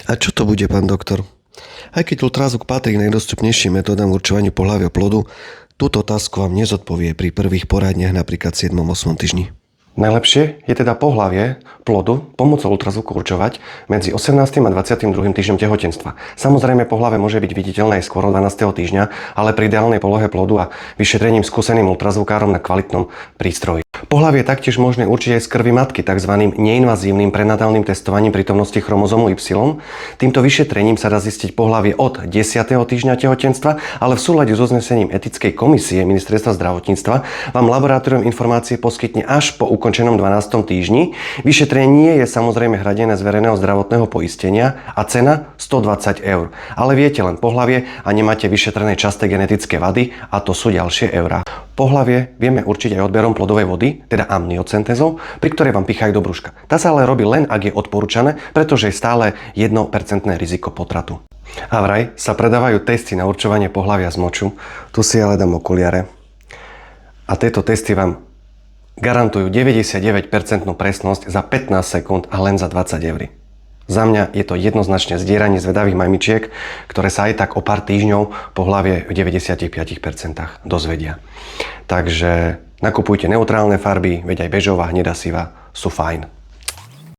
A čo to bude, pán doktor? Aj keď ultrazvuk patrí k najdostupnejším metódam určovaniu pohlavia plodu, túto otázku vám nezodpovie pri prvých poradniach napríklad 7-8 týždni. Najlepšie je teda pohlavie plodu pomocou ultrazvuku určovať medzi 18. a 22. týždňom tehotenstva. Samozrejme, pohlavie môže byť viditeľné aj skôr 12. týždňa, ale pri ideálnej polohe plodu a vyšetrením skúseným ultrazvukárom na kvalitnom prístroji. Pohlavie je taktiež možné určiť aj z krvi matky tzv. Neinvazívnym prenatálnym testovaním prítomnosti chromozomu Y. Týmto vyšetrením sa dá zistiť pohlavie od 10. týždňa tehotenstva, ale v súlade s uznesením etickej komisie Ministerstva zdravotníctva vám laboratórium informácie poskytne až po ukončenom 12. týždni. Vyšetrenie je samozrejme hradené z verejného zdravotného poistenia a cena 120 eur. Ale viete len pohlavie a nemáte vyšetrené časté genetické vady a to sú ďalšie eurá. Pohlavie vieme určiť aj odberom plodovej vody, teda amniocentézou, pri ktorej vám pichajú do brúška. Tá sa ale robí len, ak je odporúčané, pretože je stále 1% riziko potratu. A vraj sa predávajú testy na určovanie pohlavia z moču. Tu si ale dám okuliare. A tieto testy vám garantujú 99% presnosť za 15 sekúnd a len za 20 eur. Za mňa je to jednoznačne zdieranie zvedavých mamičiek, ktoré sa aj tak o pár týždňov pohlavie v 95% dozvedia. Takže nakupujte neutrálne farby, veď aj bežová, hnedá siva sú fajn.